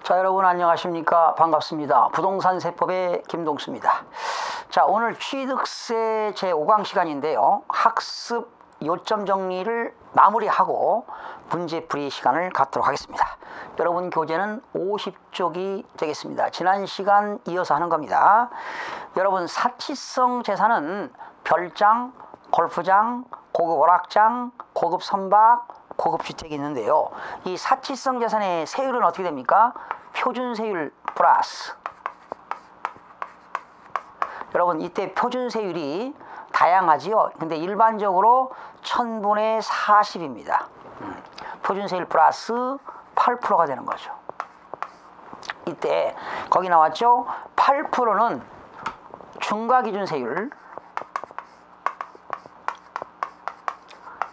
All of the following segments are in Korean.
자, 여러분 안녕하십니까? 반갑습니다. 부동산 세법의 김동수입니다. 자, 오늘 취득세 제5강 시간인데요. 학습 요점 정리를 마무리하고 문제풀이 시간을 갖도록 하겠습니다. 여러분 교재는 50쪽이 되겠습니다. 지난 시간 이어서 하는 겁니다. 여러분 사치성 재산은 별장, 골프장, 고급 오락장, 고급 선박, 고급 주택이 있는데요. 이 사치성 재산의 세율은 어떻게 됩니까? 표준세율 플러스. 여러분 이때 표준세율이 다양하지요. 근데 일반적으로 1000분의 40입니다. 표준세율 플러스 8%가 되는 거죠. 이때 거기 나왔죠. 8%는 중과기준세율.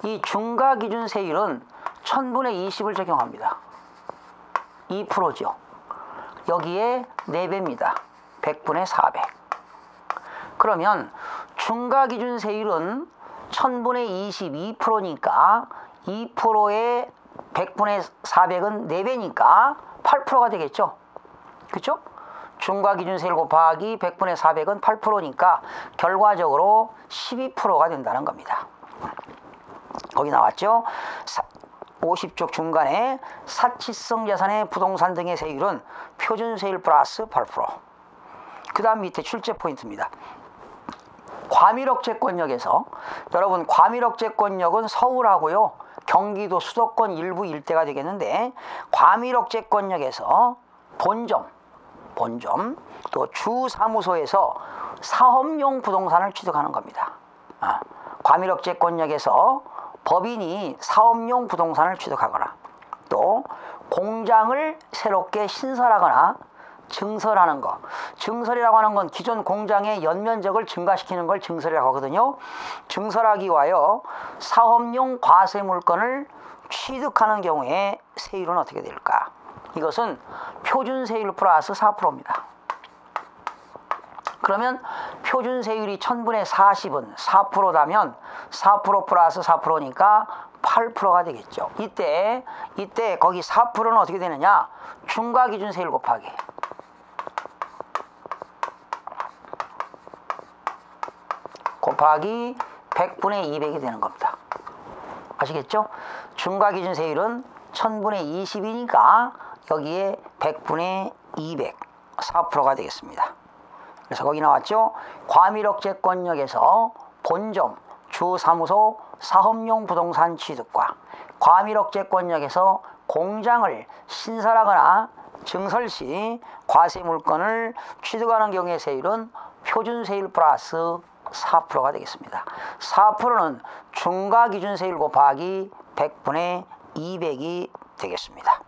이 중과기준세율은 1000분의 20을 적용합니다. 2%죠. 여기에 4배입니다. 100분의 400. 그러면 중과기준세율은 1000분의 22%니까 2%에 100분의 400은 4배니까 8%가 되겠죠. 그렇죠? 중과기준세율 곱하기 100분의 400은 8%니까 결과적으로 12%가 된다는 겁니다. 거기 나왔죠. 50쪽 중간에 사치성 자산의 부동산 등의 세율은 표준세율 플러스 8%. 그 다음 밑에 출제 포인트입니다. 과밀억제권역에서, 여러분 과밀억제권역은 서울하고요 경기도 수도권 일부 일대가 되겠는데, 과밀억제권역에서 본점 또 주사무소에서 사업용 부동산을 취득하는 겁니다. 과밀억제권역에서 법인이 사업용 부동산을 취득하거나 또 공장을 새롭게 신설하거나 증설하는 거. 증설이라고 하는 건 기존 공장의 연면적을 증가시키는 걸 증설이라고 하거든요. 증설하기 위하여 사업용 과세물건을 취득하는 경우에 세율은 어떻게 될까? 이것은 표준세율 플러스 4%입니다. 그러면 표준세율이 1000분의 40은 4%다면 4% 플러스 4%니까 8%가 되겠죠. 이때 거기 4%는 어떻게 되느냐? 중과기준세율 곱하기 곱하기 100분의 200이 되는 겁니다. 아시겠죠? 중과기준세율은 1000분의 20이니까 여기에 100분의 200 4%가 되겠습니다. 그래서 거기 나왔죠. 과밀억제권역에서 본점, 주사무소, 사업용 부동산 취득과 과밀억제권역에서 공장을 신설하거나 증설 시 과세물건을 취득하는 경우의 세율은 표준세율 플러스 4%가 되겠습니다. 4%는 중과기준세율 곱하기 100분의 200이 되겠습니다.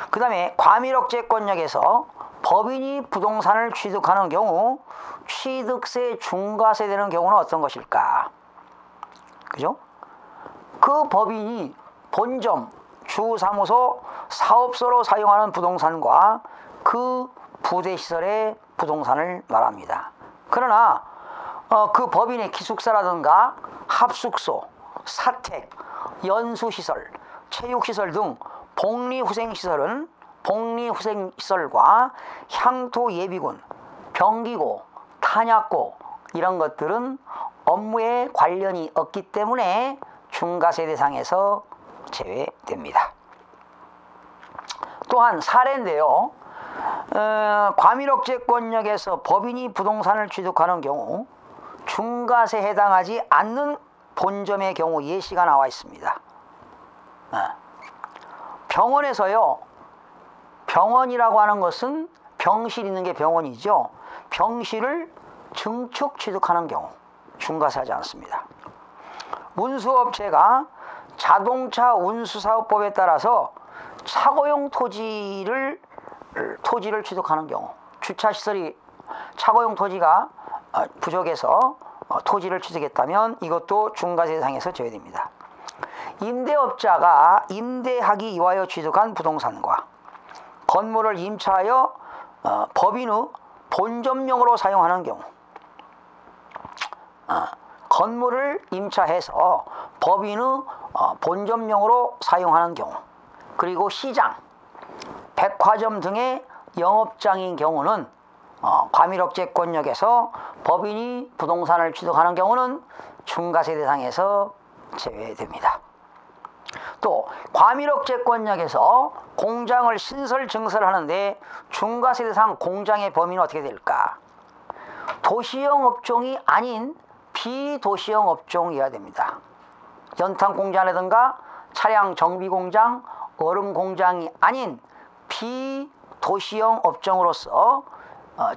그 다음에 과밀억제권역에서 법인이 부동산을 취득하는 경우 취득세 중과세 되는 경우는 어떤 것일까? 그죠? 그 법인이 본점, 주사무소, 사업소로 사용하는 부동산과 그 부대시설의 부동산을 말합니다. 그러나 그 법인의 기숙사라든가 합숙소, 사택, 연수시설, 체육시설 등 복리후생시설은 복리후생시설과 향토예비군, 병기고, 탄약고 이런 것들은 업무에 관련이 없기 때문에 중과세 대상에서 제외됩니다. 또한 사례인데요. 과밀억제권역에서 법인이 부동산을 취득하는 경우 중과세에 해당하지 않는 본점의 경우 예시가 나와 있습니다. 병원에서요. 병원이라고 하는 것은 병실 있는 게 병원이죠. 병실을 증축 취득하는 경우 중과세하지 않습니다. 운수업체가 자동차 운수사업법에 따라서 차고용 토지를 취득하는 경우, 주차시설이 차고용 토지가 부족해서 토지를 취득했다면 이것도 중과세 대상에서 제외됩니다. 임대업자가 임대하기 위하여 취득한 부동산과 건물을 임차하여 법인의 본점용으로 사용하는 경우, 건물을 임차해서 법인의 본점용으로 사용하는 경우, 그리고 시장, 백화점 등의 영업장인 경우는 과밀억제권역에서 법인이 부동산을 취득하는 경우는 중과세 대상에서 제외됩니다. 또 과밀억제권역에서 공장을 신설 증설하는데 중과세 대상 공장의 범위는 어떻게 될까? 도시형 업종이 아닌 비도시형 업종이어야 됩니다. 연탄 공장이라든가 차량 정비 공장, 얼음 공장이 아닌 비도시형 업종으로서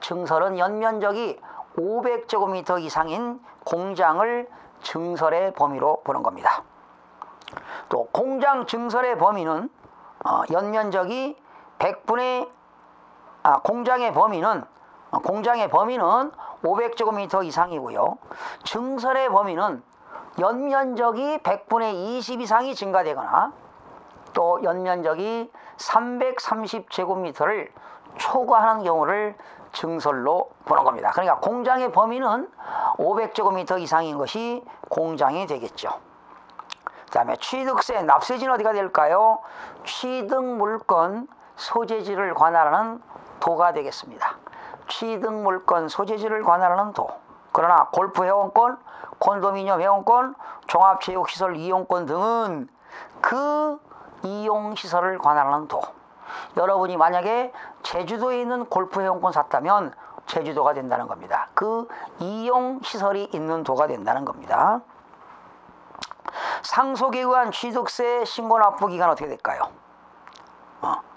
증설은 연면적이 500제곱미터 이상인 공장을 증설의 범위로 보는 겁니다. 또 공장 증설의 범위는 연면적이 100분의 공장의 범위는 500제곱미터 이상이고요. 증설의 범위는 연면적이 100분의 20 이상이 증가되거나 또 연면적이 330제곱미터를 초과하는 경우를 증설로 보는 겁니다. 그러니까 공장의 범위는 500제곱미터 이상인 것이 공장이 되겠죠. 그 다음에 취득세, 납세지는 어디가 될까요? 취득물건 소재지를 관할하는 도가 되겠습니다. 취득물건 소재지를 관할하는 도. 그러나 골프회원권, 콘도미니엄 회원권, 종합체육시설 이용권 등은 그 이용시설을 관할하는 도. 여러분이 만약에 제주도에 있는 골프회원권 샀다면 제주도가 된다는 겁니다. 그 이용시설이 있는 도가 된다는 겁니다. 상속에 의한 취득세 신고 납부 기간은 어떻게 될까요?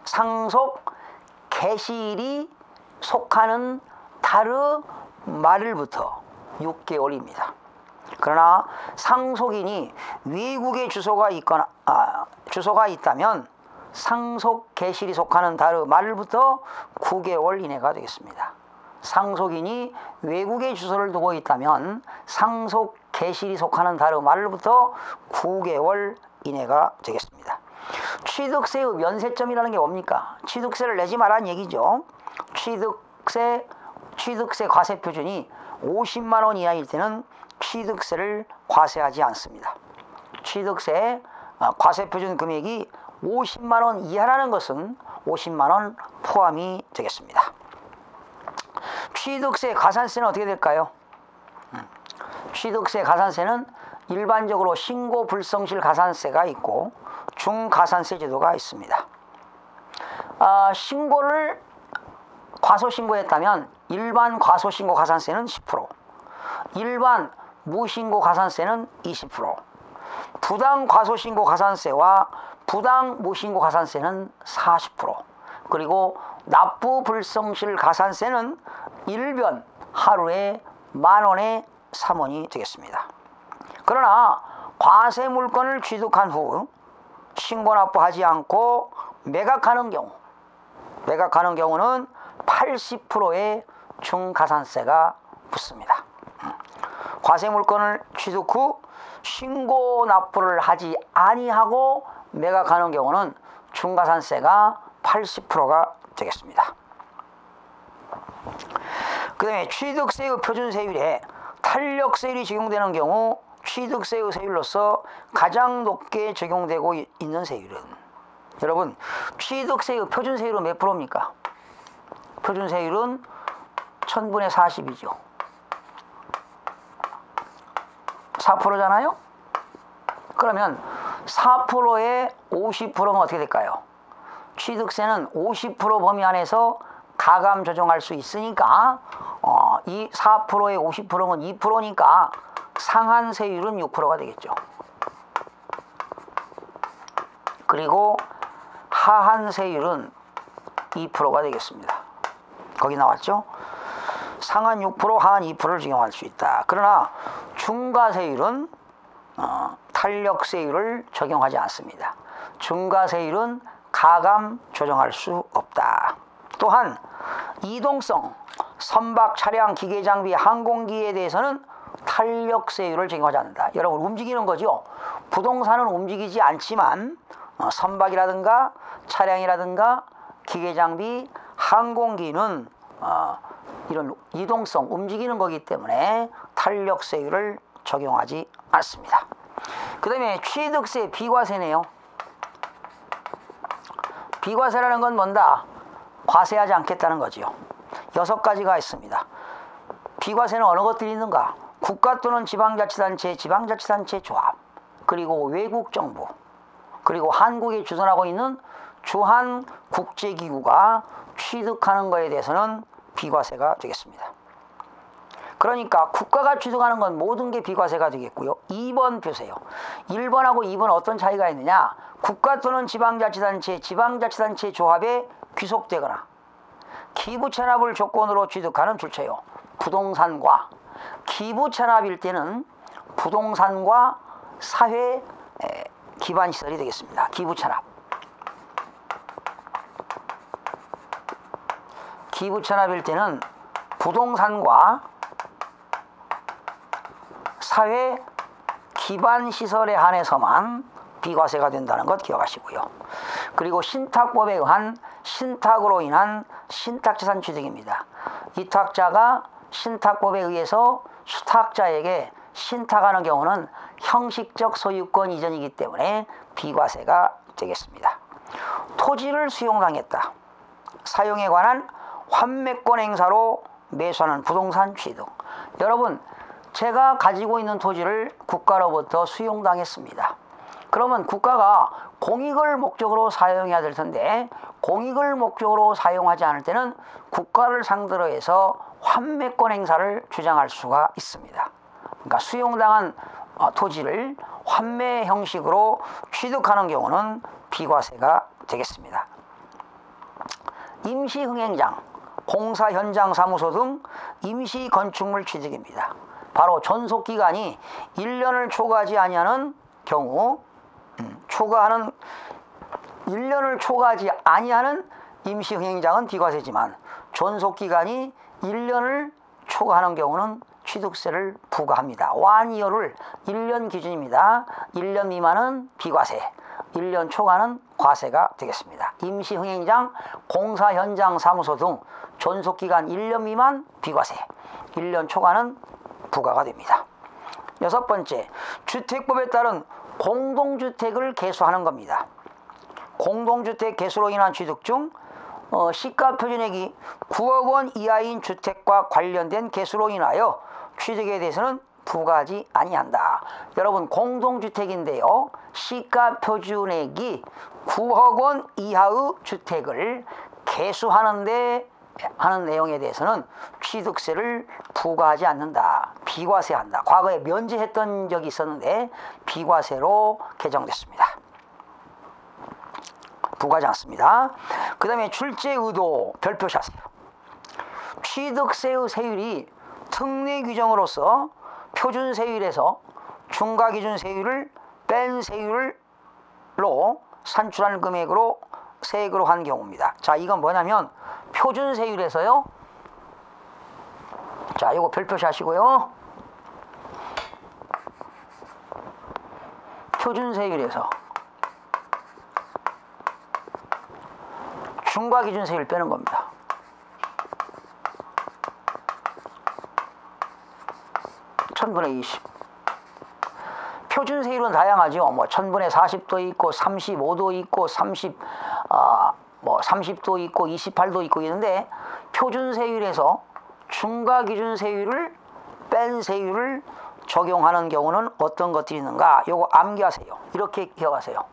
상속 개시일이 속하는 달의 말일부터 6개월입니다. 그러나 상속인이 외국에 주소가 있다면 상속 개시일이 속하는 달의 말일부터 9개월 이내가 되겠습니다. 상속인이 외국에 주소를 두고 있다면 상속 개시일이 속하는 달의 말일부터 9개월 이내가 되겠습니다. 취득세의 면세점이라는 게 뭡니까? 취득세를 내지 말라는 얘기죠. 취득세 과세 표준이 50만 원 이하일 때는 취득세를 과세하지 않습니다. 취득세 과세 표준 금액이 50만 원 이하라는 것은 50만 원 포함이 되겠습니다. 취득세 가산세는 어떻게 될까요? 취득세 가산세는 일반적으로 신고 불성실 가산세가 있고 중가산세 제도가 있습니다. 신고를 과소신고했다면 일반 과소신고 가산세는 10%, 일반 무신고 가산세는 20%, 부당 과소신고 가산세와 부당 무신고 가산세는 40%, 그리고 납부 불성실 가산세는 일변 하루에 10,000원에 3원이 되겠습니다. 그러나 과세 물건을 취득한 후 신고 납부하지 않고 매각하는 경우는 80%의 중가산세가 붙습니다. 과세 물건을 취득 후 신고 납부를 하지 아니하고 매각하는 경우는 중가산세가 80%가 되겠습니다. 그 다음에 취득세의 표준세율에 탄력세율이 적용되는 경우 취득세의 세율로서 가장 높게 적용되고 있는 세율은, 여러분, 취득세의 표준세율은 몇 프로입니까? 표준세율은 1000분의 40이죠. 4%잖아요? 그러면 4%에 50%면 어떻게 될까요? 취득세는 50% 범위 안에서 가감 조정할 수 있으니까 이 4%에 50%면 2%니까 상한세율은 6%가 되겠죠. 그리고 하한세율은 2%가 되겠습니다. 거기 나왔죠? 상한 6%, 하한 2%를 적용할 수 있다. 그러나 중과세율은 탄력세율을 적용하지 않습니다. 중과세율은 가감 조정할 수 없다. 또한 이동성, 선박, 차량, 기계장비, 항공기에 대해서는 탄력세율을 적용하지 않는다. 여러분, 움직이는 거죠. 부동산은 움직이지 않지만 선박이라든가 차량이라든가 기계장비, 항공기는 이런 이동성, 움직이는 거기 때문에 탄력세율을 적용하지 않습니다. 그 다음에 취득세 비과세네요. 비과세라는 건 뭔다? 과세하지 않겠다는 거지요. 6가지가 있습니다. 비과세는 어느 것들이 있는가? 국가 또는 지방자치단체, 지방자치단체 조합, 그리고 외국정부, 그리고 한국에 주둔하고 있는 주한 국제기구가 취득하는 것에 대해서는 비과세가 되겠습니다. 그러니까 국가가 취득하는 건 모든 게 비과세가 되겠고요. 2번 보세요. 1번하고 2번 어떤 차이가 있느냐? 국가 또는 지방자치단체, 지방자치단체 조합에 귀속되거나 기부채납을 조건으로 취득하는 출처요. 부동산과 기부채납일 때는 부동산과 사회 기반시설이 되겠습니다. 기부채납. 기부채납일 때는 부동산과 사회 기반시설에 한해서만 비과세가 된다는 것 기억하시고요. 그리고 신탁법에 의한 신탁으로 인한 신탁재산 취득입니다. 위탁자가 신탁법에 의해서 수탁자에게 신탁하는 경우는 형식적 소유권 이전이기 때문에 비과세가 되겠습니다. 토지를 수용당했다. 사용에 관한 환매권 행사로 매수하는 부동산 취득. 여러분, 제가 가지고 있는 토지를 국가로부터 수용당했습니다. 그러면 국가가 공익을 목적으로 사용해야 될 텐데 공익을 목적으로 사용하지 않을 때는 국가를 상대로 해서 환매권 행사를 주장할 수가 있습니다. 그러니까 수용당한 토지를 환매 형식으로 취득하는 경우는 비과세가 되겠습니다. 임시흥행장, 공사 현장 사무소 등 임시 건축물 취득입니다. 바로 존속기간이 1년을 초과하지 아니하는 경우, 1년을 초과하지 아니하는 임시흥행장은 비과세지만 존속기간이 1년을 초과하는 경우는 취득세를 부과합니다. 완이율을 1년 기준입니다. 1년 미만은 비과세, 1년 초과는 과세가 되겠습니다. 임시흥행장, 공사 현장 사무소 등 존속기간 1년 미만 비과세, 1년 초과는 부과가 됩니다. 6번째, 주택법에 따른 공동주택을 개수하는 겁니다. 공동주택 개수로 인한 취득 중 시가 표준액이 9억 원 이하인 주택과 관련된 개수로 인하여 취득에 대해서는 부과하지 아니한다. 여러분, 공동주택인데요, 시가 표준액이 9억 원 이하의 주택을 개수하는데 하는 내용에 대해서는 취득세를 부과하지 않는다. 비과세한다. 과거에 면제했던 적이 있었는데 비과세로 개정됐습니다. 부과하지 않습니다. 그 다음에 출제 의도 별표시하세요. 취득세의 세율이 특례 규정으로서 표준 세율에서 중과 기준 세율을 뺀 세율로 산출한 금액으로 세액으로 한 경우입니다. 자, 이건 뭐냐면 표준 세율에서요. 자, 이거 별표시 하시고요. 표준 세율에서 중과 기준 세율을 빼는 겁니다. 천분의 20. 표준 세율은 다양하죠. 뭐 1000분의 40도 있고 35도 있고 30도 있고 28도 있고 있는데 표준 세율에서 중과 기준 세율을 뺀 세율을 적용하는 경우는 어떤 것들이 있는가? 요거 암기하세요. 이렇게 기억하세요.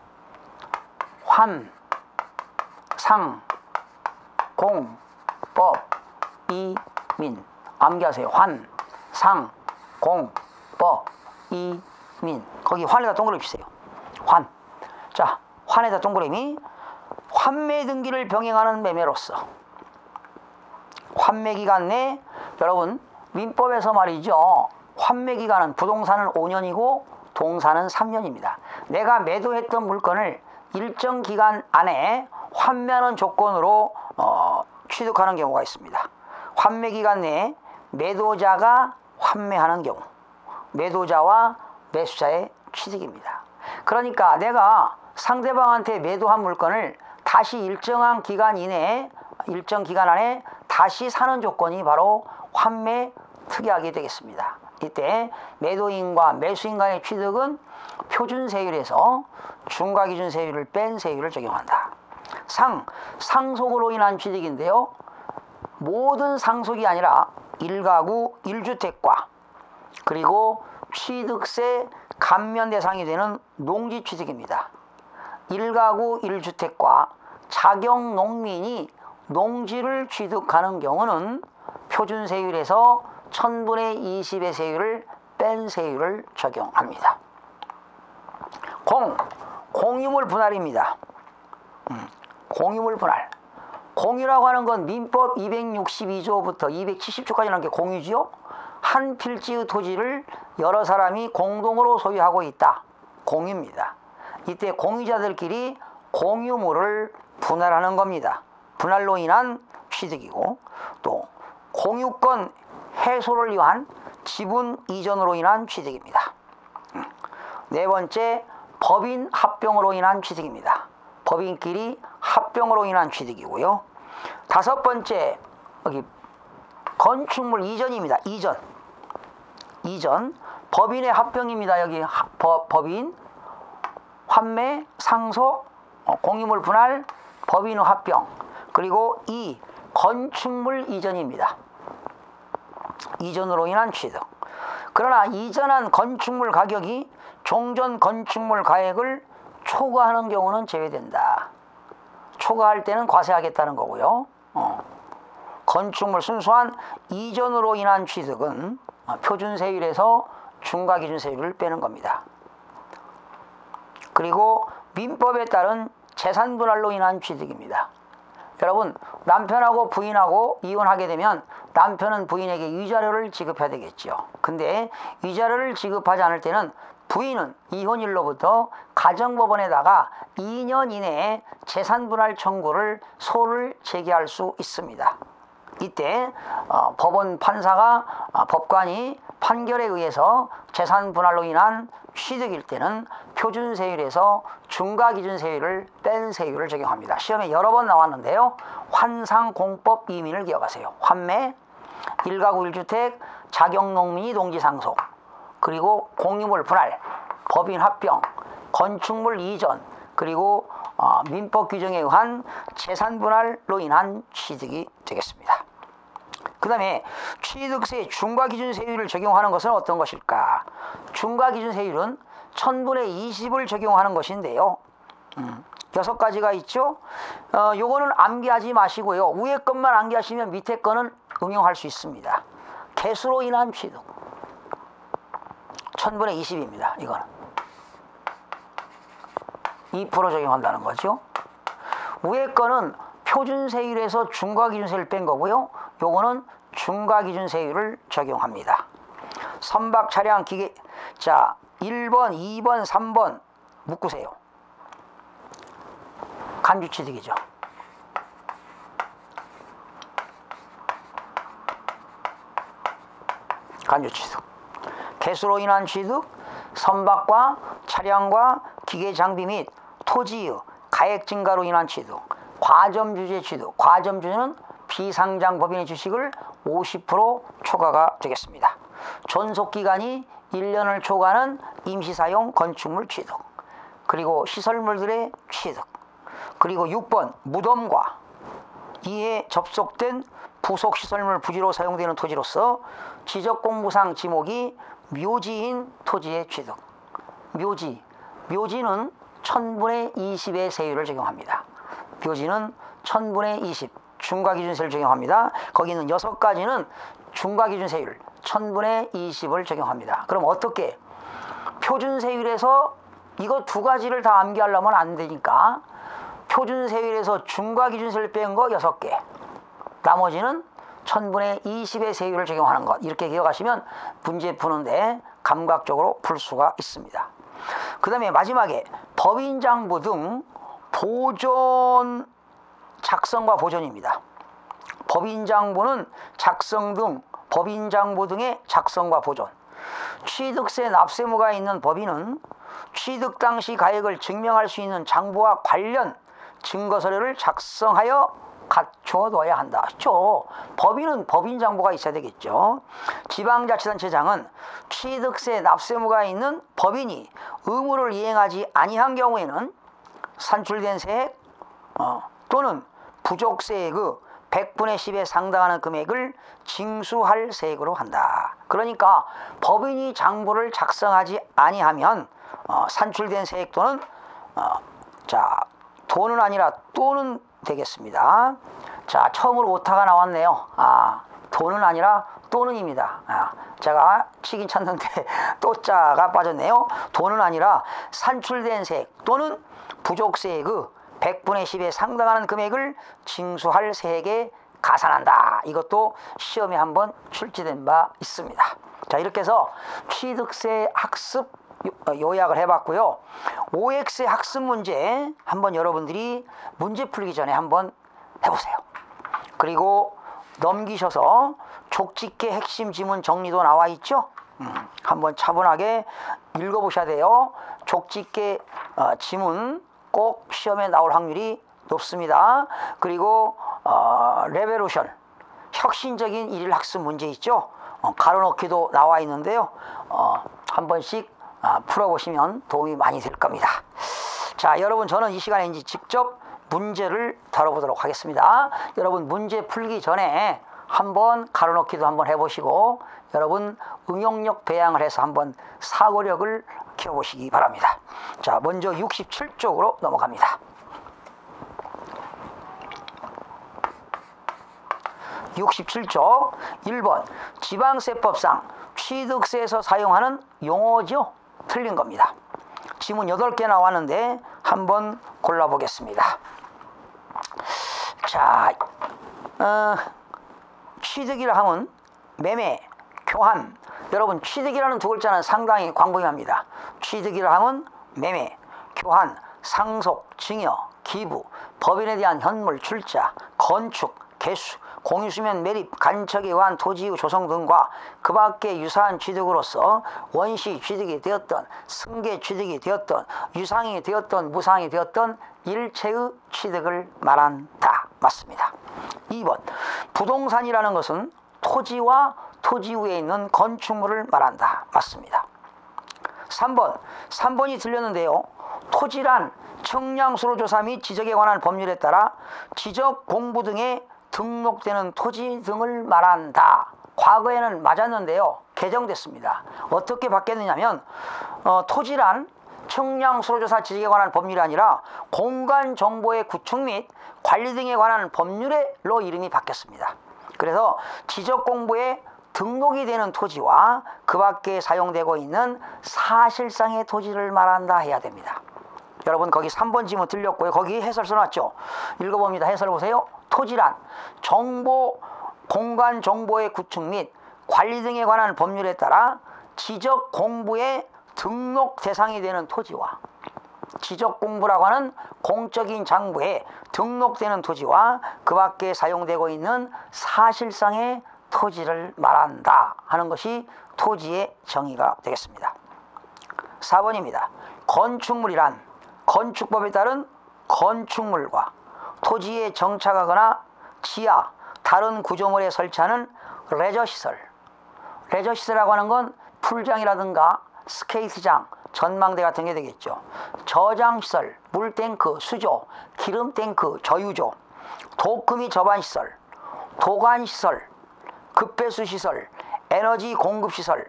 환, 상, 공, 법, 이, 민. 암기하세요. 환, 상, 공, 법, 이, 민. 거기 환에다 동그라미 주세요. 환. 자, 환에다 동그라미. 환매 등기를 병행하는 매매로서 환매 기간 내, 여러분 민법에서 말이죠, 환매 기간은 부동산은 5년이고 동산은 3년입니다. 내가 매도했던 물건을 일정 기간 안에 환매하는 조건으로 취득하는 경우가 있습니다. 환매 기간 내에 매도자가 환매하는 경우, 매도자와 매수자의 취득입니다. 그러니까 내가 상대방한테 매도한 물건을 다시 일정 기간 안에 다시 사는 조건이 바로 환매 특약이 되겠습니다. 이때 매도인과 매수인 간의 취득은 표준 세율에서 중과 기준 세율을 뺀 세율을 적용한다. 상속으로 인한 취득인데요. 모든 상속이 아니라 1가구 1주택과 그리고 취득세 감면 대상이 되는 농지 취득입니다. 1가구 1주택과 자격 농민이 농지를 취득하는 경우는 표준세율에서 1000분의 20의 세율을 뺀 세율을 적용합니다. 공유물 분할입니다. 공유물 분할. 공유라고 하는 건 민법 262조부터 270조까지 게 공유지요. 한 필지의 토지를 여러 사람이 공동으로 소유하고 있다. 공유입니다. 이때 공유자들끼리 공유물을 분할하는 겁니다. 분할로 인한 취득이고, 또 공유권 해소를 위한 지분 이전으로 인한 취득입니다. 네 번째, 법인 합병으로 인한 취득입니다. 법인끼리 합병으로 인한 취득이고요. 다섯 번째, 여기 건축물 이전입니다. 이전. 법인의 합병입니다. 여기 법인, 환매, 상속, 공유물 분할, 법인의 합병. 그리고 건축물 이전입니다. 이전으로 인한 취득. 그러나 이전한 건축물 가격이 종전 건축물 가액을 초과하는 경우는 제외된다. 초과할 때는 과세하겠다는 거고요. 건축물 순수한 이전으로 인한 취득은 표준세율에서 중과기준세율을 빼는 겁니다. 그리고 민법에 따른 재산분할로 인한 취득입니다. 여러분, 남편하고 부인하고 이혼하게 되면 남편은 부인에게 위자료를 지급해야 되겠죠. 근데 위자료를 지급하지 않을 때는 부인은 이혼일로부터 가정법원에다가 2년 이내에 재산분할 청구를 소를 제기할 수 있습니다. 이때 법원 판사가 법관이 판결에 의해서 재산분할로 인한 취득일 때는 표준세율에서 중과기준세율을 뺀 세율을 적용합니다. 시험에 여러 번 나왔는데요. 환상공법 이민을 기억하세요. 환매, 1가구 1주택, 자격농민이 농지상속, 그리고 공유물 분할, 법인 합병, 건축물 이전, 그리고 민법 규정에 의한 재산분할로 인한 취득이 되겠습니다. 그 다음에 취득세 중과기준세율을 적용하는 것은 어떤 것일까? 중과기준세율은 1000분의 20을 적용하는 것인데요. 6가지가 있죠. 요거는 암기하지 마시고요. 위에 것만 암기하시면 밑에 거는 응용할 수 있습니다. 개수로 인한 취득 1000분의 20입니다. 이거는 2% 적용한다는 거죠. 위에 거는 표준세율에서 중과기준세율을 뺀 거고요. 요거는 중과기준세율을 적용합니다. 선박 차량 기계, 자 1번, 2번, 3번 묶으세요. 간주취득이죠. 간주취득. 개수로 인한 취득, 선박과 차량과 기계 장비 및 토지의 가액 증가로 인한 취득, 과점주제 취득. 과점주제는 비상장 법인의 주식을 50% 초과가 되겠습니다. 존속기간이 1년을 초과하는 임시사용 건축물 취득, 그리고 시설물들의 취득, 그리고 6번 무덤과 이에 접속된 부속시설물 부지로 사용되는 토지로서 지적공무상 지목이 묘지인 토지의 취득. 묘지는 1000분의 20의 세율을 적용합니다. 묘지는 1000분의 20 중과기준세율을 적용합니다. 거기 있는 6가지는 중과기준세율 1000분의 20을 적용합니다. 그럼 어떻게? 표준세율에서 이거 2가지를 다 암기하려면 안 되니까 표준세율에서 중과기준세율을 뺀 거 6개, 나머지는 1000분의 20의 세율을 적용하는 것, 이렇게 기억하시면 문제 푸는데 감각적으로 풀 수가 있습니다. 그 다음에 마지막에 법인장부 등 보존 작성과 보존입니다. 법인장부는 작성 등 법인장부 등의 작성과 보존. 취득세 납세무가 있는 법인은 취득 당시 가액을 증명할 수 있는 장부와 관련 증거서류를 작성하여 갖춰둬야 한다. 그렇죠? 법인은 법인장부가 있어야 되겠죠. 지방자치단체장은 취득세 납세무가 있는 법인이 의무를 이행하지 아니한 경우에는 산출된 세액 또는 부족세액의 100분의 10에 상당하는 금액을 징수할 세액으로 한다. 그러니까 법인이 장부를 작성하지 아니하면 산출된 세액 또는 돈은 아니라 또는 되겠습니다. 자, 처음으로 오타가 나왔네요. 돈은 아니라 또는입니다. 제가 치긴 쳤는데 또자가 빠졌네요. 돈은 아니라 산출된 세액 또는 부족세액의 100분의 10에 상당하는 금액을 징수할 세액에 가산한다. 이것도 시험에 한번 출제된 바 있습니다. 자, 이렇게 해서 취득세 학습 요약을 해봤고요. OX 학습 문제 한번 여러분들이 문제 풀기 전에 한번 해보세요. 그리고 넘기셔서 족집게 핵심 지문 정리도 나와 있죠. 한번 차분하게 읽어보셔야 돼요. 족집게 지문 꼭 시험에 나올 확률이 높습니다. 그리고 레벨루션 혁신적인 일일 학습 문제 있죠. 가로넣기도 나와 있는데요. 한 번씩 풀어보시면 도움이 많이 될 겁니다. 자, 여러분, 저는 이 시간에 이제 직접 문제를 다뤄보도록 하겠습니다. 여러분, 문제 풀기 전에 한번 가로넣기도 한번 해보시고 여러분 응용력 배양을 해서 한번 사고력을 키워보시기 바랍니다. 자, 먼저 67쪽으로 넘어갑니다. 67쪽 1번 지방세법상 취득세에서 사용하는 용어죠. 틀린 겁니다. 지문 8개 나왔는데 한번 골라보겠습니다. 자, 취득이라 하면 매매, 교환. 여러분, 취득이라는 두 글자는 상당히 광범위합니다. 취득이라 하면 매매, 교환, 상속, 증여, 기부, 법인에 대한 현물 출자, 건축, 개수, 공유수면 매립, 간척에 의한 토지의 조성 등과 그 밖의 유사한 취득으로서 원시 취득이 되었던, 승계 취득이 되었던, 유상이 되었던, 무상이 되었던 일체의 취득을 말한다. 맞습니다. 2번 부동산이라는 것은 토지와 토지 위에 있는 건축물을 말한다. 맞습니다. 3번이 틀렸는데요. 토지란 청량수로 조사 및 지적에 관한 법률에 따라 지적 공부 등에 등록되는 토지 등을 말한다. 과거에는 맞았는데요. 개정됐습니다. 어떻게 바뀌었느냐면 토지란 청량수로조사 지적에 관한 법률이 아니라 공간정보의 구축 및 관리 등에 관한 법률로 이름이 바뀌었습니다. 그래서 지적공부에 등록이 되는 토지와 그 밖에 사용되고 있는 사실상의 토지를 말한다 해야 됩니다. 여러분, 거기 3번 지문 틀렸고요. 거기 해설 써놨죠. 읽어봅니다. 해설 보세요. 토지란 공간 정보의 구축 및 관리 등에 관한 법률에 따라 지적 공부의 등록 대상이 되는 토지와 지적 공부라고 하는 공적인 장부에 등록되는 토지와 그 밖에 사용되고 있는 사실상의 토지를 말한다 하는 것이 토지의 정의가 되겠습니다. 4번입니다. 건축물이란 건축법에 따른 건축물과 토지에 정착하거나 지하, 다른 구조물에 설치하는 레저시설. 레저시설이라고 하는 건 풀장이라든가 스케이트장, 전망대 같은 게 되겠죠. 저장시설, 물탱크, 수조, 기름탱크, 저유조, 도크미 저반시설, 도관시설, 급배수시설, 에너지 공급시설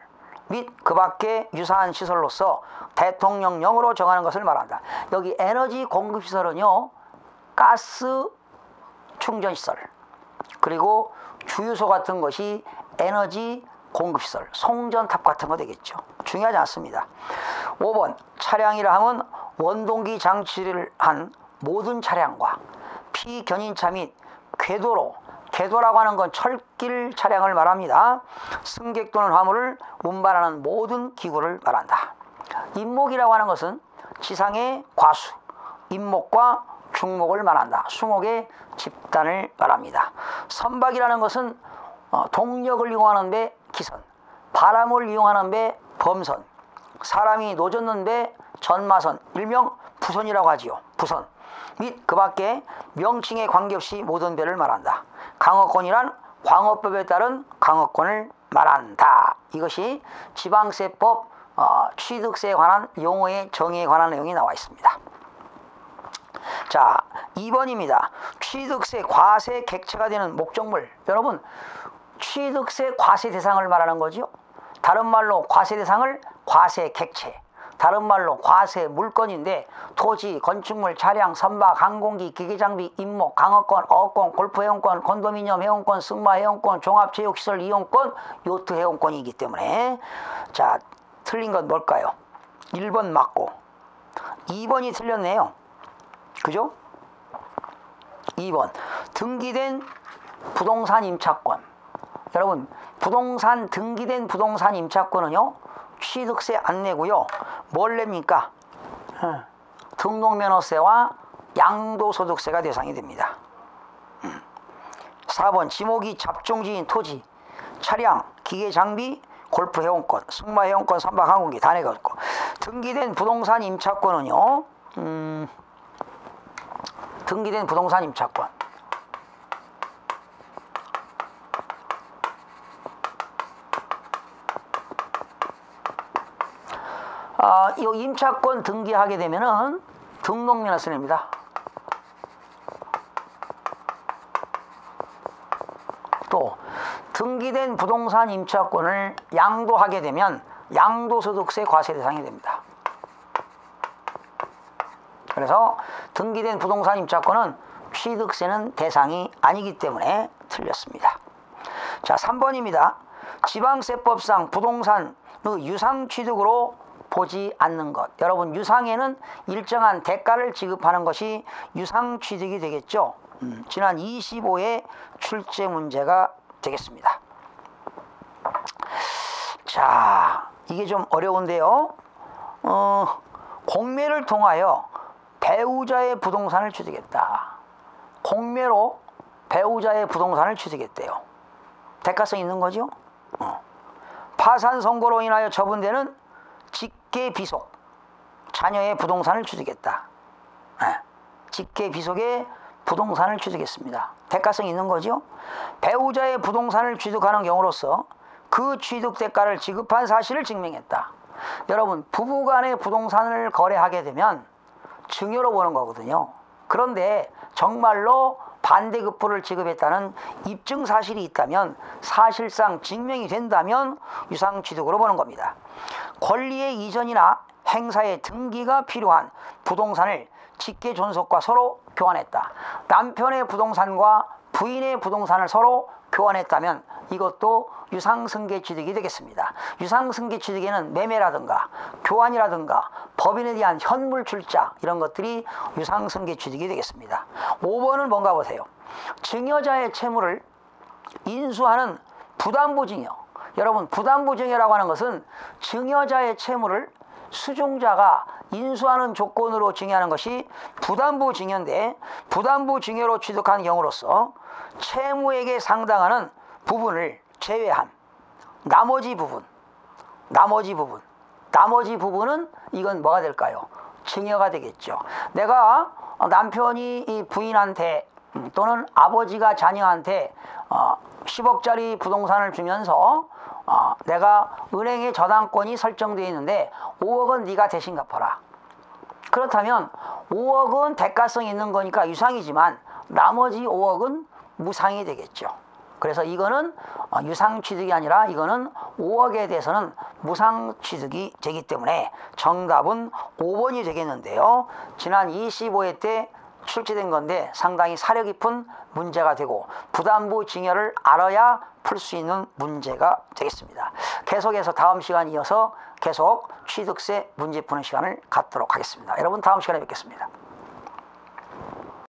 및 그 밖의 유사한 시설로서 대통령령으로 정하는 것을 말한다. 여기 에너지 공급시설은요, 가스 충전시설, 그리고 주유소 같은 것이 에너지 공급시설, 송전탑 같은 거 되겠죠. 중요하지 않습니다. 5번 차량이라 하면 원동기 장치를 한 모든 차량과 피견인차 및 궤도로, 궤도라고 하는 건 철길 차량을 말합니다. 승객 또는 화물을 운반하는 모든 기구를 말한다. 임목이라고 하는 것은 지상의 과수, 임목과 중목을 말한다. 수목의 집단을 말합니다. 선박이라는 것은 동력을 이용하는 배 기선, 바람을 이용하는 배 범선, 사람이 노젓는 배 전마선, 일명 부선이라고 하지요. 부선 및 그 밖에 명칭에 관계없이 모든 배를 말한다. 강업권이란 광업법에 따른 강업권을 말한다. 이것이 지방세법 취득세에 관한 용어의 정의에 관한 내용이 나와 있습니다. 자, 2번입니다. 취득세 과세 객체가 되는 목적물. 여러분, 취득세 과세 대상을 말하는 거죠. 다른 말로 과세 대상을 과세 객체, 다른 말로 과세 물건인데 토지, 건축물, 차량, 선박, 항공기, 기계장비, 임목, 강업권, 어업권, 골프 회원권, 콘도미니엄 회원권, 승마 회원권, 종합체육시설 이용권, 요트 회원권이기 때문에 자, 틀린 건 뭘까요? 1번 맞고 2번이 틀렸네요. 그죠? 2번 등기된 부동산 임차권. 여러분, 부동산 등기된 부동산 임차권은요 취득세 안 내고요 뭘 냅니까? 등록면허세와 양도소득세가 대상이 됩니다. 4번 지목이 잡종지인 토지, 차량, 기계장비, 골프 회원권, 승마 회원권, 선박 항공기 다 내가 있고 등기된 부동산 임차권은요 등기된 부동산 임차권 이 임차권 등기하게 되면은 등록면허세 냅니다. 또 등기된 부동산 임차권을 양도하게 되면 양도소득세 과세 대상이 됩니다. 그래서 등기된 부동산 임차권은 취득세는 대상이 아니기 때문에 틀렸습니다. 자, 3번입니다. 지방세법상 부동산 유상취득으로 보지 않는 것. 여러분, 유상에는 일정한 대가를 지급하는 것이 유상취득이 되겠죠. 지난 25회 출제 문제가 되겠습니다. 자, 이게 좀 어려운데요. 공매를 통하여 배우자의 부동산을 취득했다. 공매로 배우자의 부동산을 취득했대요. 대가성 있는 거죠. 파산 선고로 인하여 처분되는 직계 비속, 자녀의 부동산을 취득했다. 직계 비속의 부동산을 취득했습니다. 대가성이 있는 거죠. 배우자의 부동산을 취득하는 경우로서 그 취득 대가를 지급한 사실을 증명했다. 여러분, 부부간의 부동산을 거래하게 되면 증여로 보는 거거든요. 그런데 정말로 반대급부를 지급했다는 입증 사실이 있다면, 사실상 증명이 된다면 유상취득으로 보는 겁니다. 권리의 이전이나 행사의 등기가 필요한 부동산을 직계 존속과 서로 교환했다. 남편의 부동산과 부인의 부동산을 서로 교환했다면 이것도 유상승계 취득이 되겠습니다. 유상승계 취득에는 매매라든가 교환이라든가 법인에 대한 현물 출자 이런 것들이 유상승계 취득이 되겠습니다. 5번은 뭔가 보세요. 증여자의 채무를 인수하는 부담부 증여. 여러분, 부담부 증여라고 하는 것은 증여자의 채무를 수종자가 인수하는 조건으로 증여하는 것이 부담부 증여인데, 부담부 증여로 취득한 경우로서 채무액에 상당하는 부분을 제외한 나머지 부분은 이건 뭐가 될까요? 증여가 되겠죠. 내가 남편이 이 부인한테 또는 아버지가 자녀한테 10억짜리 부동산을 주면서 내가 은행에 저당권이 설정되어 있는데 5억은 네가 대신 갚아라. 그렇다면 5억은 대가성이 있는 거니까 유상이지만 나머지 5억은 무상이 되겠죠. 그래서 이거는 유상취득이 아니라 이거는 5억에 대해서는 무상취득이 되기 때문에 정답은 5번이 되겠는데요. 지난 25회 때 출제된 건데 상당히 사려 깊은 문제가 되고 부담부 증여를 알아야 풀 수 있는 문제가 되겠습니다. 계속해서 다음 시간 이어서 계속 취득세 문제 푸는 시간을 갖도록 하겠습니다. 여러분, 다음 시간에 뵙겠습니다.